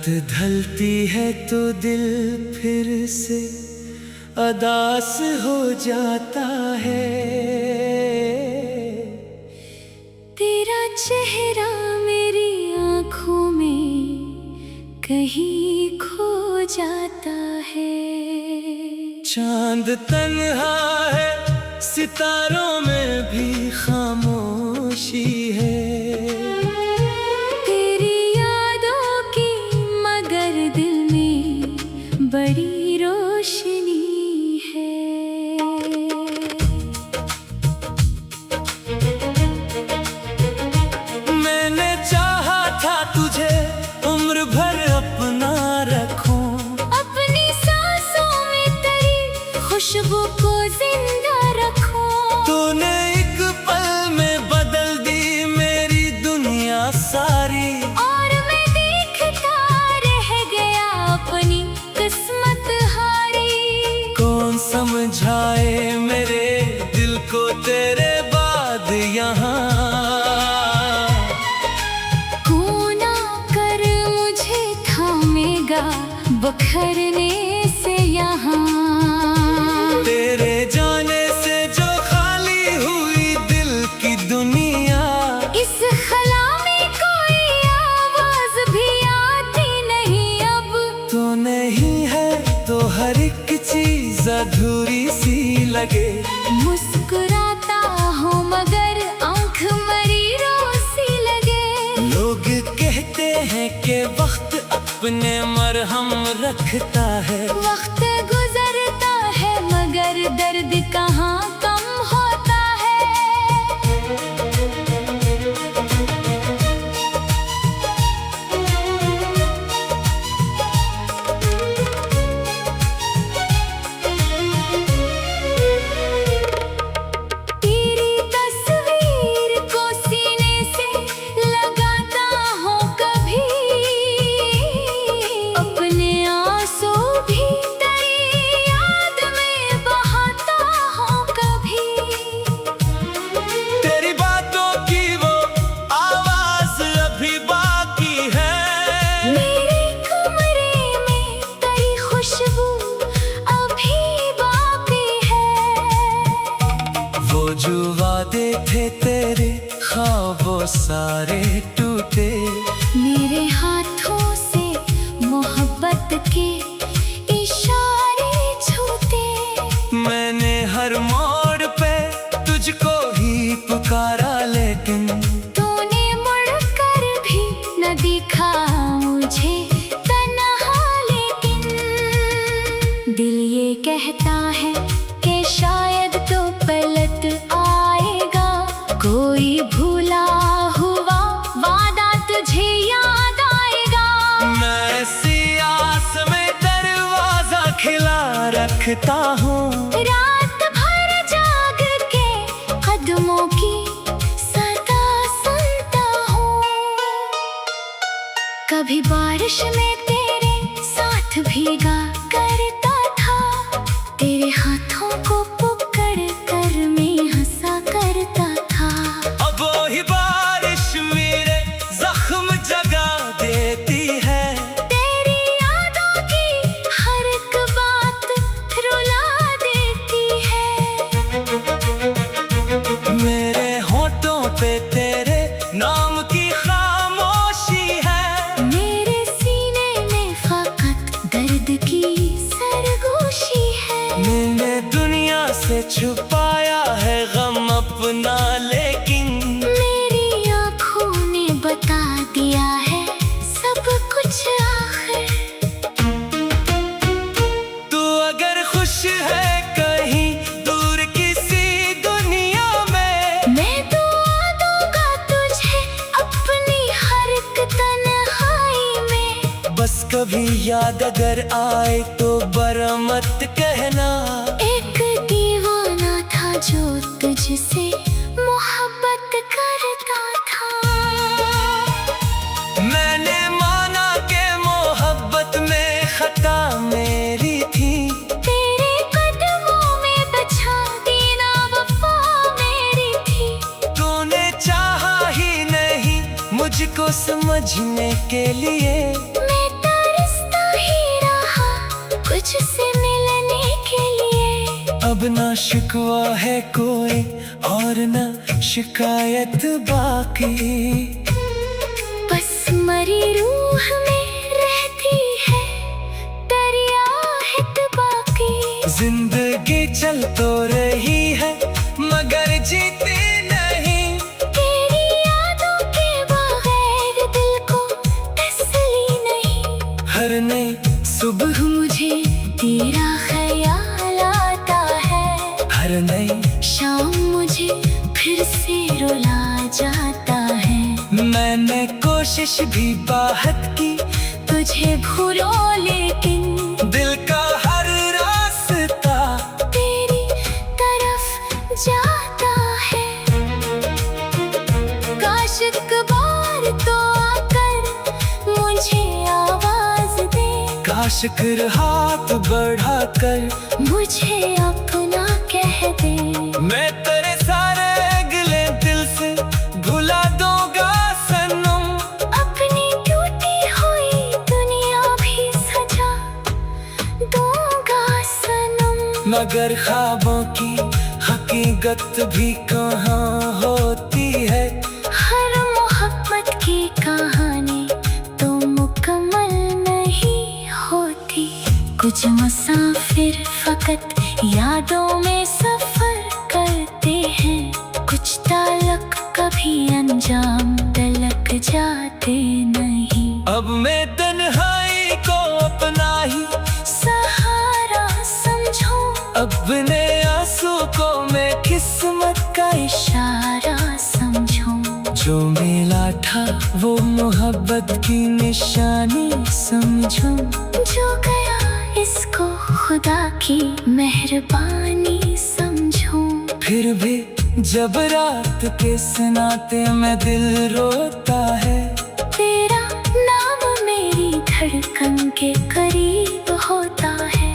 रात ढलती है तो दिल फिर से अदास हो जाता है। तेरा चेहरा मेरी आँखों में कहीं खो जाता है। चांद तन्हा है, सितारों में भी खामोशी है। तेरी यादों की मगर दिल में बड़ी रोशनी है। मैंने चाहा था तुझे उम्र भर अपना रखूं, अपनी सांसों में तेरी खुशबू को जिंदा रखूं। तूने एक पल में बदल दी मेरी दुनिया सारी, और मैं देखता रह गया अपनी किस्मत हारी। कौन समझाए मेरे दिल को तेरे बाद यहाँ। कौन आकर मुझे थामेगा बखरने से यहाँ। तेरे जाने से जो खाली हुई दिल की दुनिया, इस खला में कोई आवाज भी आती नहीं अब। तू नहीं है तो हर एक चीज अधूरी सी लगे। मुस्कुराता हूँ मगर आँख मरी रोसी लगे। लोग कहते हैं कि वक्त अपने मरहम रखता है। वक्त गुजरता है मगर दर्द कहाँ कम होता है। तेरी तस्वीर को सीने से लगाता हूँ कभी, अपने आंसू भी तेरी याद में बहाता हूँ कभी। तेरी बातों की वो आवाज अभी बाकी है। मेरे कमरे में तेरी खुशबू अभी बाकी है। वो जो वादे थे तेरे ख्वाबों सारे टूटे। मेरे हाथों से मोहब्बत के इशारे छूटे। मैंने हर मोड़ पे तुझको ही पुकारा, लेकिन तूने मुड़कर भी न दिखा मुझे तन्हा। लेकिन दिल ये कहता है कि शायद तो पलट आएगा। कोई भूला हुआ वादा तुझे याद आएगा। मैं सियास में दरवाजा खिला रखता हूँ। रात भर जाग के कदमों की सदा सुनता हूँ। कभी बारिश में तेरे साथ भीगा करता था। तेरे हाथों को पकड़ कर मैं हंसा करता था। अब वही बारिश मेरे जख्म जगा देती है। तेरी यादों की हर एक बात रुला देती है। मेरे होठों पे तेरे नाम की खामोशी है। मेरे सीने में फकत दर्द की सरगोशी है। मैंने दुनिया से छुपाया है गम अपना, लेकिन मेरी आँखों ने बता दिया है सब कुछ आखिर। तू अगर खुश है कहीं दूर किसी दुनिया में, मैं दुआ दूंगा तुझे अपनी हर एक तन्हाई में। बस कभी याद अगर आए तो बुरा मत कहना। एक दीवाना था जो तुझसे मोहब्बत करता था। मैंने माना कि मोहब्बत में खता मेरी थी। तेरे कदमों में बछा देना वफा मेरी थी। तूने चाहा ही नहीं मुझको समझने के लिए। मैं अब ना शिकवा है कोई और ना शिकायत बाकी। बस मरी रूह में रहती है दरिया बाकी। जिंदगी चल तो रही है मगर जीती नहीं। तेरी यादों के बगैर दिल को तसल्ली नहीं। हर नई सुबह मुझे तेरा ख्याल आता है। हर नई शाम मुझे फिर से रुला जाता है। मैंने कोशिश भी बहुत की तुझे भूलो लेकिन दिल का हर रास्ता तेरी तरफ जाता है। काश एक बार तो आकर मुझे आवाज दे। काश कर हाथ बढ़ाकर मुझे अपना कह दे। मैं तेरे सारे गिले दिल से भुला दूंगा सनम। अपनी टूटी हुई दुनिया भी सजा दूंगा सनम। मगर ख्वाबों की हकीकत भी कहाँ होती है। हर मोहब्बत की कहानी तो मुकम्मल नहीं होती। कुछ मुसाफिर फकत यादों में सफर करते हैं। कुछ ताल्लुक कभी अंजाम तलक जाते नहीं। अब मैं तन्हाई को अपना ही सहारा समझो। अपने आंसू को मैं किस्मत का इशारा समझो। जो मिला था वो मोहब्बत की निशानी समझो। जो गया इसको खुदा की मेहरबानी समझो। फिर भी जब रात के सनाते में दिल रोता है। तेरा नाम मेरी धड़कन के करीब होता है।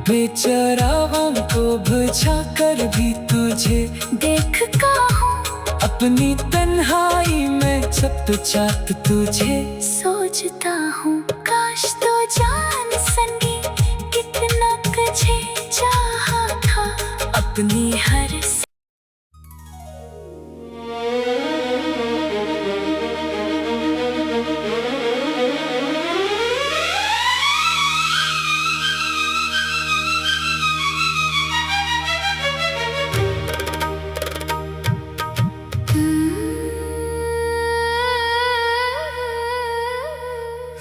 बेचरावां को बुझा कर भी तुझे देख का हूँ अपनी तन्हाई में चपचाप तुझे सोचता हूँ। काश तो जान सके कितना तुझे चाहा था। अपनी हर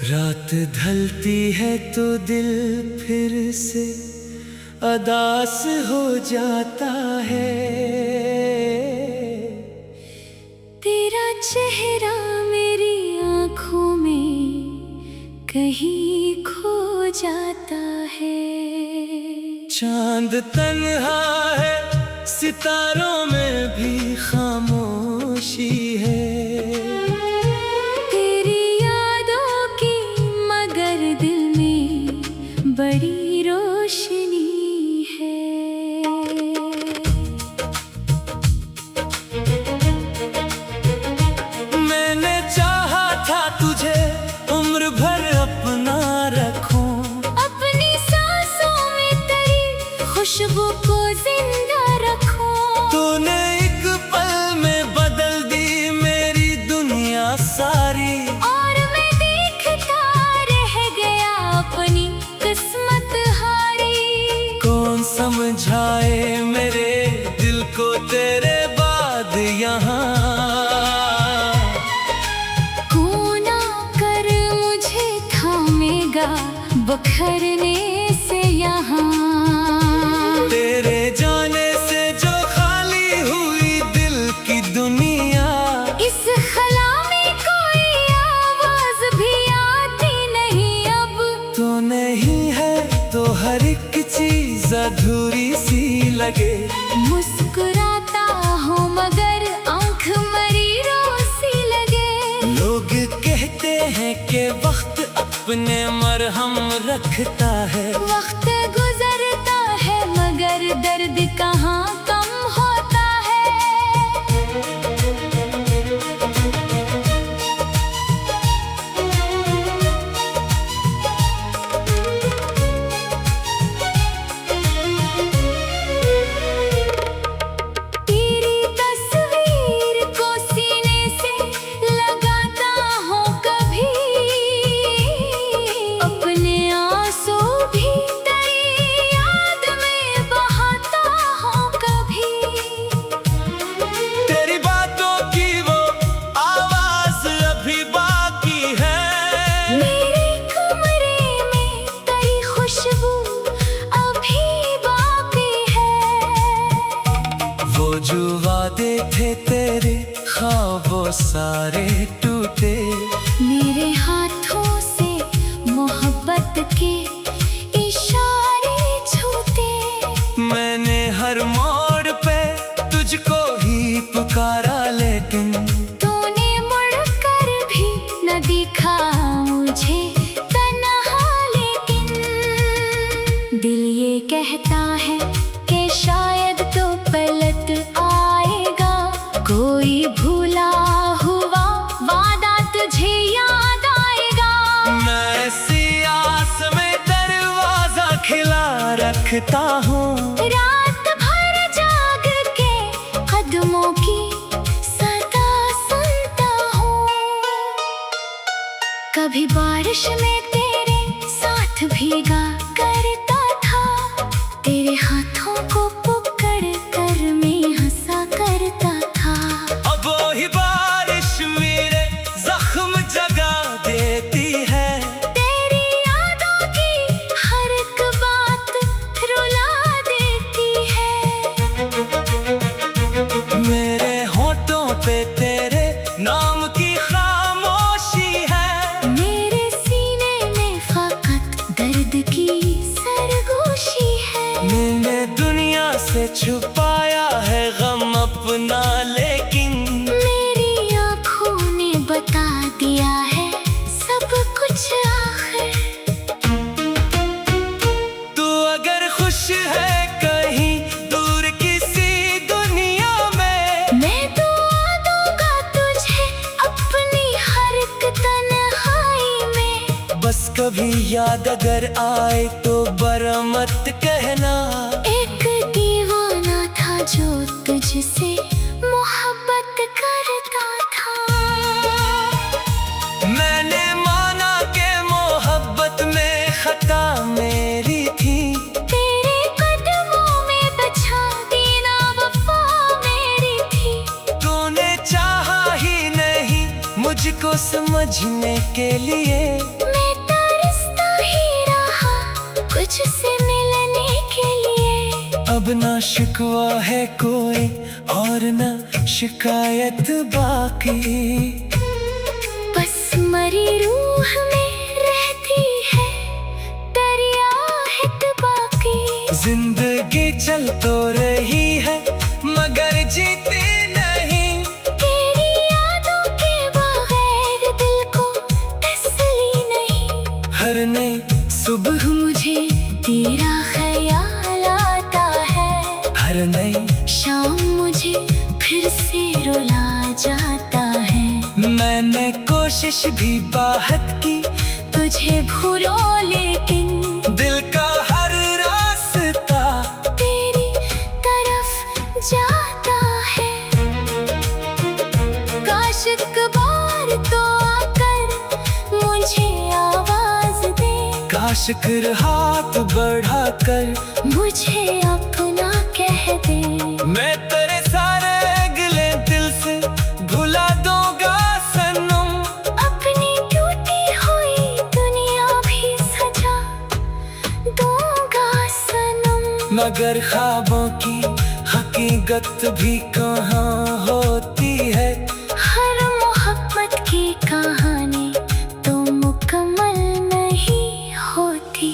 रात ढलती है तो दिल फिर से अदास हो जाता है। तेरा चेहरा मेरी आँखों में कहीं खो जाता है। चांद तन्हा है सितारों में भी खामोशी है। बड़ी रोशनी है। मैंने चाहा था तुझे उम्र भर अपना रखूं। अपनी सांसों में तेरी खुशबू को जिंदा रखूं। तूने एक पल में बदल दी मेरी दुनिया सारी। और मैं देखता रह गया अपनी किस्मत हारी। कौन समझाए मेरे दिल को तेरे बाद यहाँ। कौन आकर मुझे थामेगा बखरने से यहाँ। तेरे जाने से जो खाली हुई दिल की दुनिया। इस खला में कोई आवाज भी आती नहीं अब। तो नहीं है तो हर एक चीज अधूरी सी लगे। मुस्कुराता हूँ मगर आँख मरी रोसी लगे। लोग कहते हैं कि वक्त अपने मरहम रखता है। वक्त गुजरता है मगर दर्द कहाँ कम होता है। वादे थे तेरे, ख्वाबों सारे टूटे। मेरे हाथों से मोहब्बत के इशारे छूटे। मैंने हर मोड़ पे तुझको ही पुकारा, लेकिन तूने मुड़कर भी न दिखा मुझे तन्हा। लेकिन दिल ये कहता है कि शायद तो पलट आएगा, कोई भूला हुआ वादा तुझे याद आएगा। मैं ऐसी आस में दरवाजा खिला रखता हूँ, रात भर जाग के कदमों की सदा सुनता हूँ। कभी बारिश में तेरे साथ भीगा करता था, तेरे हाथों को पकड़ कर मैं हंसा करता था। अब वही बारिश मेरे जख्म जगा देती है, तेरी यादों की हर एक बात रुला देती है। मेरे होठों पे तेरे नाम की खामोशी है, मेरे सीने में फकत दर्द की सरगोशी है। मैंने दुनिया से छुपाया है गम अपना, लेकिन मेरी आँखों ने बता दिया है सब कुछ आखिर। तू अगर खुश है कहीं दूर किसी दुनिया में, मैं दुआ दूंगा तुझे अपनी हर एक तन्हाई में। बस कभी याद अगर आए तो बुरा मत कहना। एक दीवाना था जो तुझसे मोहब्बत करता था। मैंने माना कि मोहब्बत में खता मेरी थी, तेरे कदमों में बचा देना वफा मेरी थी। तूने चाहा ही नहीं मुझको समझने के लिए। मैं तरसता ही रहा कुछ से मिलने के लिए। अब ना शिकवा है कोई और ना शिकायत बाकी, बस मरी रूह में रहती है दरिया बाकी। जिंदगी चल तो रही है मगर जीती नहीं, तेरी यादों के बगैर दिल को तसल्ली नहीं। हर नई सुबह मुझे तेरा ख्याल आता है, हर नई शाम मुझे फिर से रुला जाता है। मैंने कोशिश भी बहुत की तुझे भूलो लेकिन दिल का हर रास्ता तेरी तरफ जाता है। काश एक बार तो आकर मुझे आवाज दे, काश कर हाथ बढ़ाकर मुझे अपना कह दे। मैं तेरे सारे गिले दिल से भुला दूंगा सनम, अपनी टूटी हुई दुनिया भी सजा दूंगा सनम। मगर ख्वाबों की हकीकत भी कहाँ होती है। हर मोहब्बत की कहानी तो मुकम्मल नहीं होती।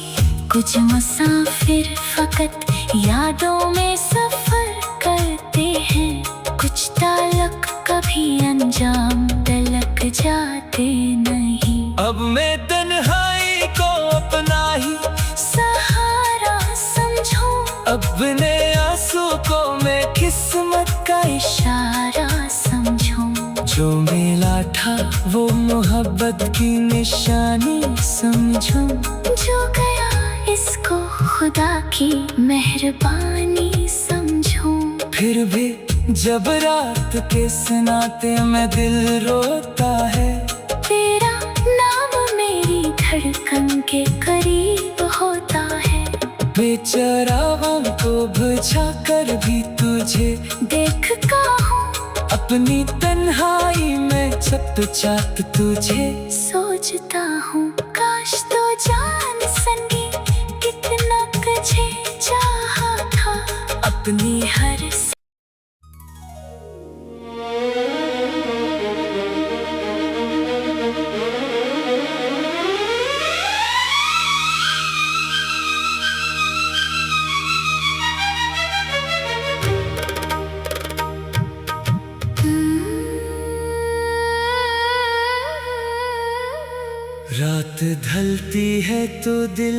कुछ मुसाफिर फकत यादों में सफर करते हैं, कुछ ताल्लुक कभी अंजाम तलक जाते नहीं। अब मैं तन्हाई को अपना ही सहारा समझो, अपने आंसू को मैं किस्मत का इशारा समझो। जो मिला था वो मोहब्बत की निशानी समझो, जो गया इसको खुदा की मेहरबानी समझो। फिर भी जब रात के सनाते में दिल रोता है, तेरा नाम मेरी धड़कन के करीब होता है। बेचरावां को बुझा कर भी तुझे देखता हूँ अपनी तन्हाई में चपचाप तुझे सोचता हूँ। काश तो जान संगी कितना तुझे चाहा था, अपनी हर रात ढलती है तो दिल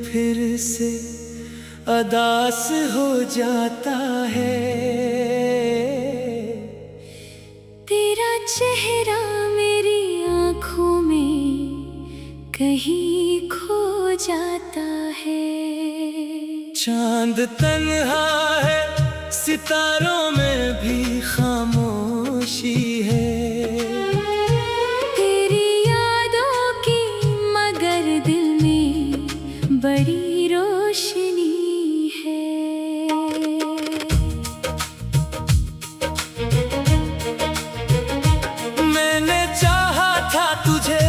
फिर से अदास हो जाता है। तेरा चेहरा मेरी आँखों में कहीं खो जाता है। चांद तन्हा है, सितारों में भी खामोशी है। तेरी यादों की मगर दिल में बड़ी रोशनी है। मैंने चाहा था तुझे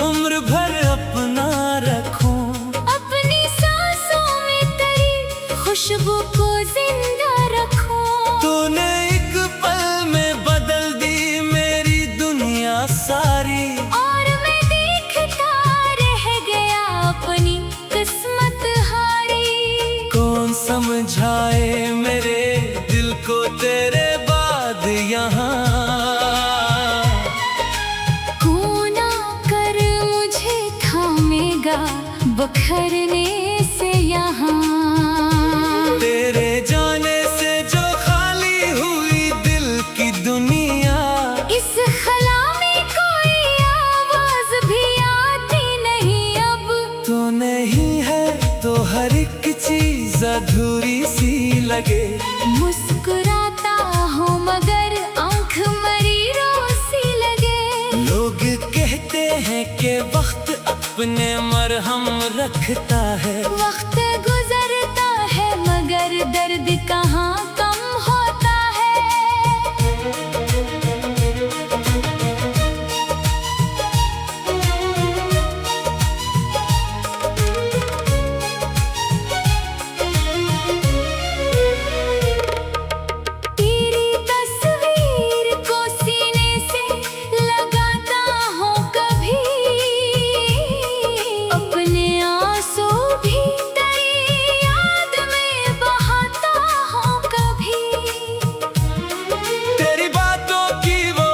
उम्र भर अपना रखूं, अपनी सांसों में तेरी खुशबू को जिंदा रखूं। तूने एक पल में बदल दी मेरी दुनिया सारी, और मैं देखता रह गया अपनी किस्मत हारी। कौन समझाए मेरे दिल को तेरे बाद यहाँ। कौन आकर मुझे थामेगा बखरने से यहाँ। तेरे जाने से जो खाली हुई दिल की दुनिया, इस खला में कोई आवाज भी आती नहीं अब। तो नहीं है तो हर एक चीज अधूरी सी लगे। मुस्कुराता हूँ मगर आँख मरी रोसी लगे। लोग कहते हैं कि वक्त अपने मरहम रखता है। वक्त गुजरता है मगर दर्द कहाँ कम होता है। तेरी तस्वीर को सीने से लगाता हूँ कभी, अपने आंसू भी तेरी याद में बहाता हूँ कभी। तेरी बातों की वो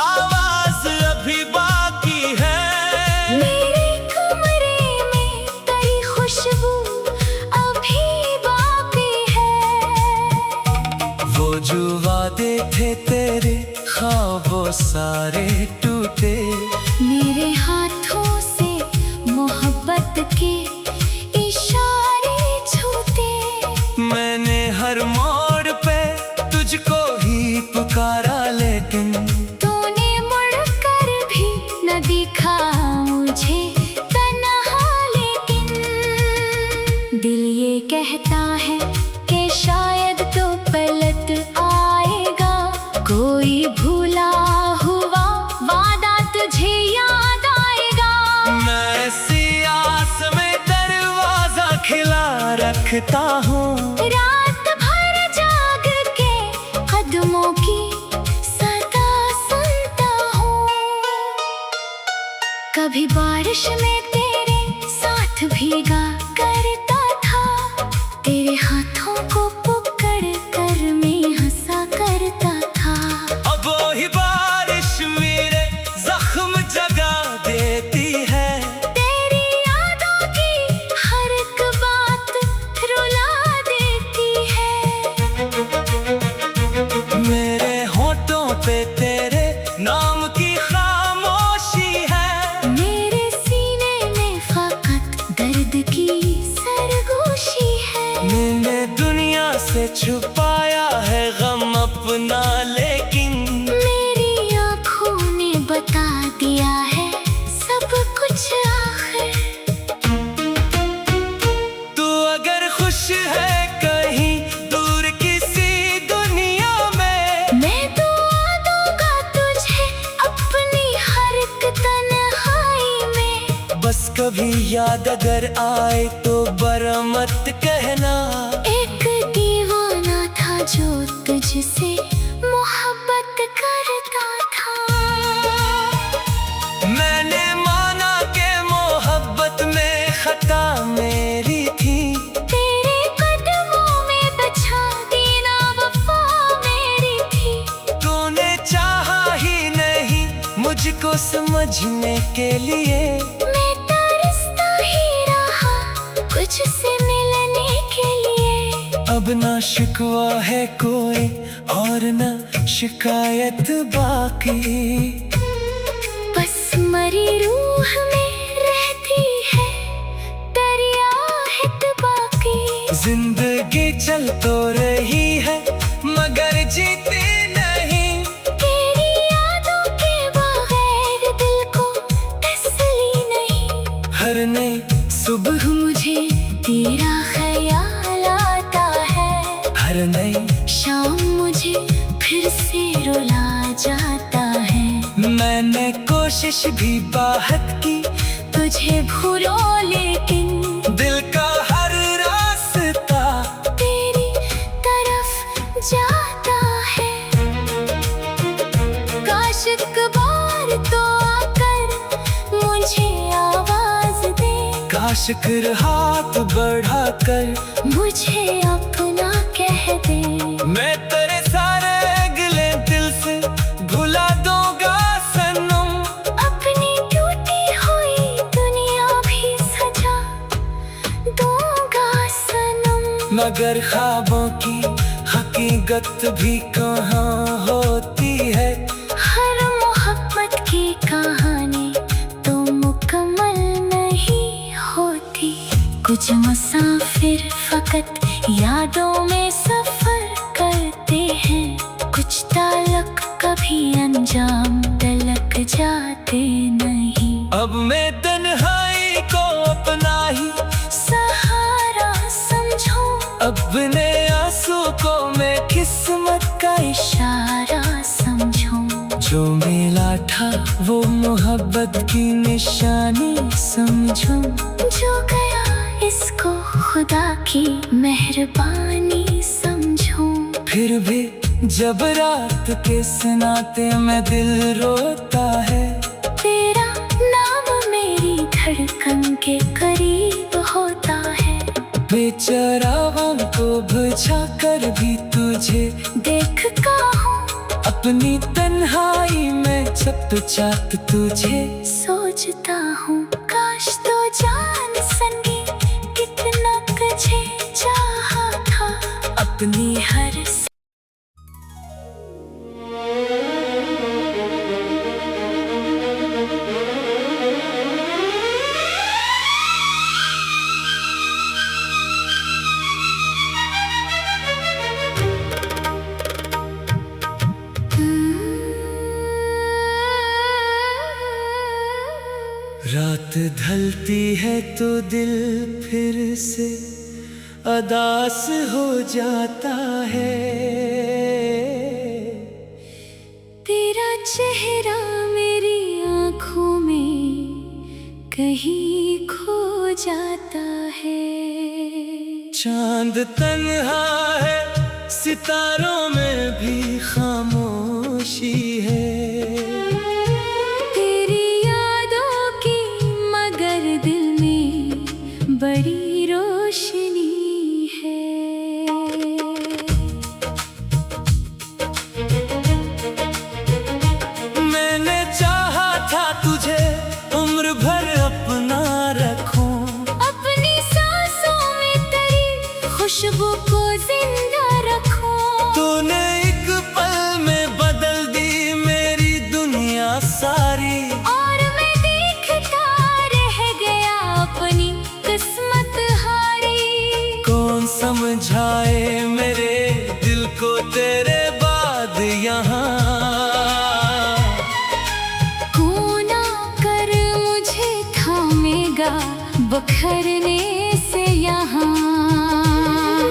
आवाज अभी बाकी है। मेरे कमरे में तेरी खुशबू अभी बाकी है। वो जो वादे थे तेरे ख्वाबों सारे टूटे। मेरे हाथों से मोहब्बत के इशारे छूटे। मैंने हर मोड़ पे तुझको ही पुकारा, लेकिन तूने मुड़कर भी न दिखा मुझे तन्हा। लेकिन दिल ये कहता है कि शायद तो पलट आएगा। कोई भूला हुआ वादा तुझे याद आएगा। मैं ऐसी आस में दरवाजा खिला रखता हूँ। रात भर जाग के कदमों की सदा सुनता हूँ। कभी बारिश में तेरे साथ भीगा करता था। तेरे हाथों को पकड़ कर मैं हंसा करता था। अब वही बारिश मेरे जख्म जगा देती है। तेरी यादों की हर एक बात रुला देती है। मेरे होठों पे तेरे नाम की खामोशी है। मेरे सीने में फकत दर्द की सरगोशी है। मैंने दुनिया से छुपाया है गम अपना, लेकिन मेरी आँखों ने बता दिया है सब कुछ आखिर। तू अगर खुश है कहीं दूर किसी दुनिया में, मैं दुआ दूंगा तुझे अपनी हर एक तन्हाई में। बस कभी याद अगर आए तो बरा मत कहना। एक दीवाना था जो तुझसे मोहब्बत करता था। मैंने माना कि मोहब्बत में खता मेरी थी। तेरे कदमों में बिछा देना वफा मेरी थी। तूने चाहा ही नहीं मुझको समझने के लिए। मैं अब ना शिकवा है कोई और ना शिकायत बाकी। बस मरी रूह में रहती है दरिया बाकी। जिंदगी चल तो रही है मगर जीते नहीं। तेरी यादों के बगैर दिल को तसल्ली नहीं। हर नई सुबह मुझे तेरा ख्याल आता है। हर नई शाम मुझे फिर से रुला जाता है। मैंने कोशिश भी बहुत की तुझे भूलो लेकिन दिल का हर रास्ता तेरी तरफ जाता है। काश एक बार तो आकर मुझे आवाज दे। काश कर हाथ बढ़ाकर मुझे अपना कह दे। मैं तेरे सारे गिले दिल से भुला दूंगा सनम। अपनी टूटी हुई दुनिया भी सजा दूंगा सनम। मगर ख्वाबों की हकीकत भी कहाँ होती है। हर मोहब्बत की कहानी तो मुकम्मल नहीं होती। कुछ मुसाफिर फकत यादों में सफर करते हैं। कुछ ताल्लुक कभी अंजाम तलक जाते नहीं। अब मैं तन्हाई को अपना ही सहारा समझो। अपने आंसू को मैं किस्मत का इशारा समझो। जो मिला था वो मोहब्बत की निशानी समझो। जो गया इसको खुदा की मेहरबानी समझो। फिर भी जब रात के सनाते में दिल रोता है। तेरा नाम मेरी धड़कन के करीब होता है। बेचारावां को बुझा कर भी तुझे देख का हूँ अपनी तन्हाई में चुपचाप तुझे सोचता हूँ। काश तो जान सके कितना तुझे चाहा था। अपनी हर रात ढलती है तो दिल फिर से अदास हो जाता है। तेरा चेहरा मेरी आँखों में कहीं खो जाता है। चांद तन्हा है सितारों में भी खामोशी है। बड़ी रोशनी है। मैंने चाहा था तुझे उम्र भर अपना रखूं। अपनी सांसों में तेरी खुशबू को जिंदा रखूं। तूने एक पल में बदल दी मेरी दुनिया सारी। और मैं देखता रह गया अपनी किस्मत हारी। कौन समझाए मेरे दिल को तेरे बाद यहाँ। कौन आकर मुझे थामेगा बखरने से यहाँ।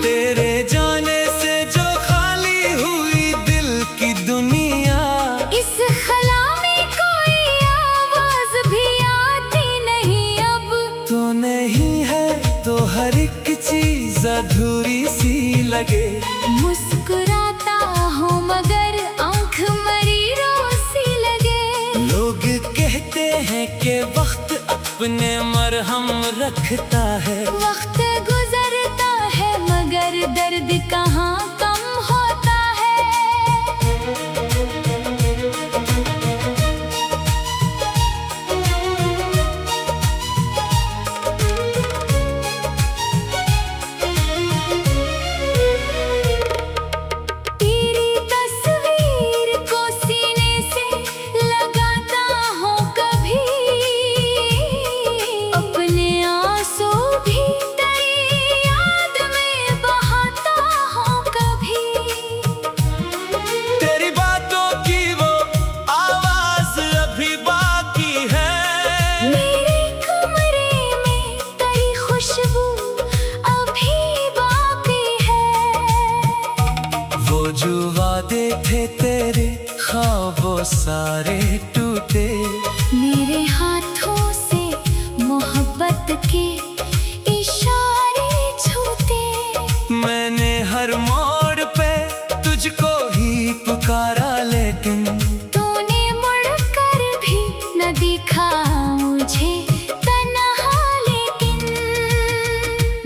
तेरे जाने से जो खाली हुई दिल की दुनिया। इस खला में कोई आवाज भी आती नहीं अब। तो नहीं है तो हर एक चीज अधूरी सी लगे। मुस्कुराता हूँ मगर आँख मरी रोसी लगे। लोग कहते हैं कि वक्त अपने मरहम रखता है। वक्त गुजरता है मगर दर्द कहाँ कम होता है। ख्वाबों सारे टूटे। मेरे हाथों से मोहब्बत के इशारे छूटे। मैंने हर मोड़ पे तुझको ही पुकारा, लेकिन तूने मुड़कर भी न दिखा मुझे तन्हा। लेकिन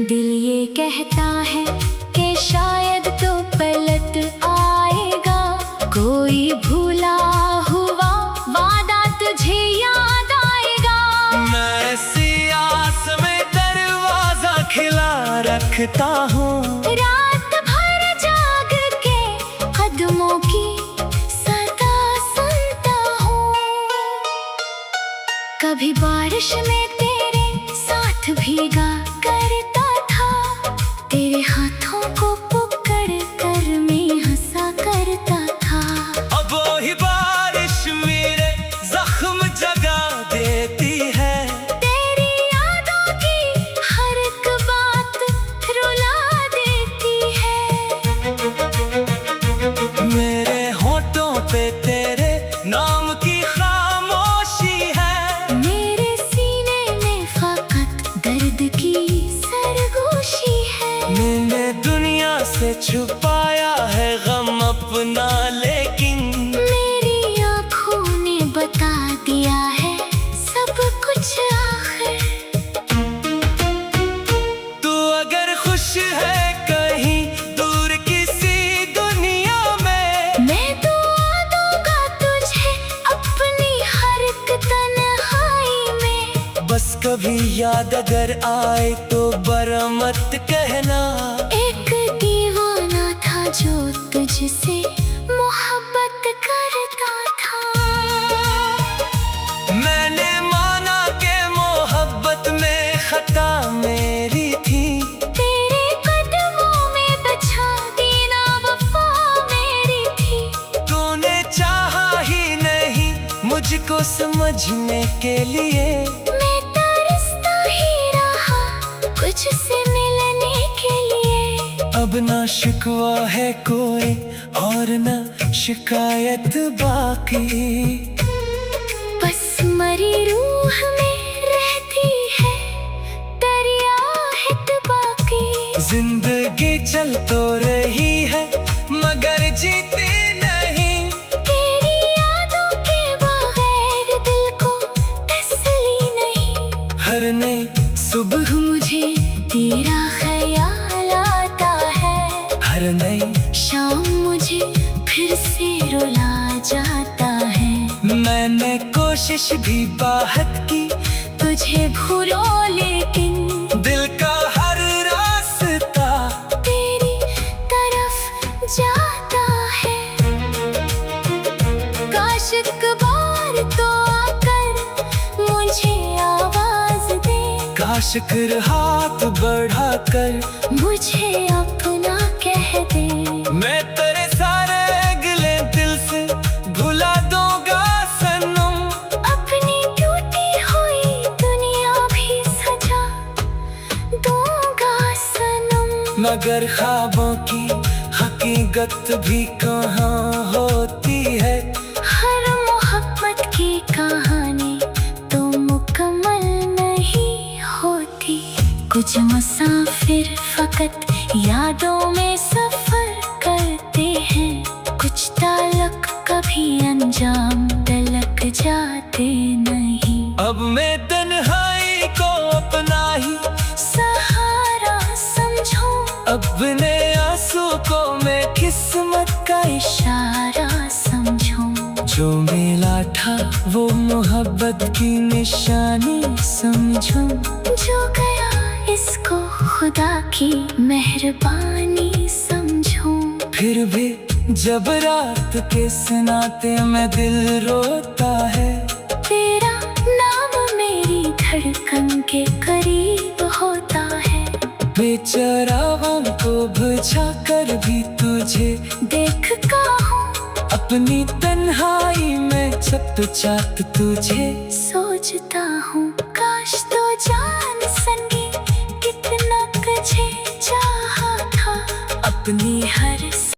दिल ये कहता है कि शायद तो पलट आएगा। कोई भूला हुआ वादा तुझे याद आएगा। मैं ऐसी आस में दरवाजा खिला रखता हूँ। रात भर जाग के कदमों की सदा सुनता हूँ। कभी बारिश में तेरे साथ भीगा करता था। तेरे हाथों को पकड़ कर मैं हंसा करता था। अब वही बारिश मेरे जख्म जगा देती है। तेरी यादों की हर एक बात रुला देती है। मेरे होठों पे तेरे नाम की खामोशी है। मेरे सीने में फकत दर्द की सरगोशी है। मैंने दुनिया से छुपाया है गम अपना, लेकिन मेरी आँखों ने बता दिया है सब कुछ आखिर। तू अगर खुश है कहीं दूर किसी दुनिया में, मैं दुआ दूंगा तुझे अपनी हर एक तन्हाई में। बस कभी याद अगर आए तो बरा मत कहना। एक दीवाना था जो तुझसे मोहब्बत करता था। मैंने माना कि मोहब्बत में खता मेरी थी। तेरे कदमों में बछा देना वफा मेरी थी। तूने चाहा ही नहीं मुझको समझने के लिए। मैं तरसता ही रहा कुछ से मिलने के लिए। अब ना शिकवा है कोई और ना शिकायत बाकी। बस मरी रूह में रहती है दरिया बाकी। जिंदगी चल तो रही है मगर जीती नहीं। तेरी यादों के बगैर दिल को तसल्ली नहीं। हर नई सुबह मुझे तेरा ख्याल आता है। हर नई शाम मुझे फिर से रुला जाता है। मैंने कोशिश भी बहुत की तुझे भूलो, लेकिन दिल का हर रास्ता तेरी तरफ जाता है। काश एक बार तो आकर मुझे आवाज दे। काश कर हाथ बढ़ाकर मुझे अपना कह दे। मैं तेरे सारे गिले दिल से भुला दूंगा सनम। अपनी टूटी हुई दुनिया भी सजा दूंगा सनम। मगर ख्वाबों की हकीकत भी कहाँ होती है। हर मोहब्बत की कहानी तो मुकम्मल नहीं होती। कुछ मुसाफिर फकत यादों में सफर करते हैं। कुछ ताल्लुक कभी अंजाम तलक जाते नहीं। अब मैं तन्हाई को अपना ही सहारा समझो। अपने आंसू को मैं किस्मत का इशारा समझो। जो मिला था वो मोहब्बत की निशानी समझो। जो गया इसको खुदा की मेहरबानी समझो। फिर भी जब रात के सनाते में दिल रोता है। तेरा नाम मेरी धड़कन के करीब होता है। बेचरावां को बुझा कर भी तुझे देख का हूँ। अपनी तन्हाई में सब तो चाहत तुझे सोचता हूँ।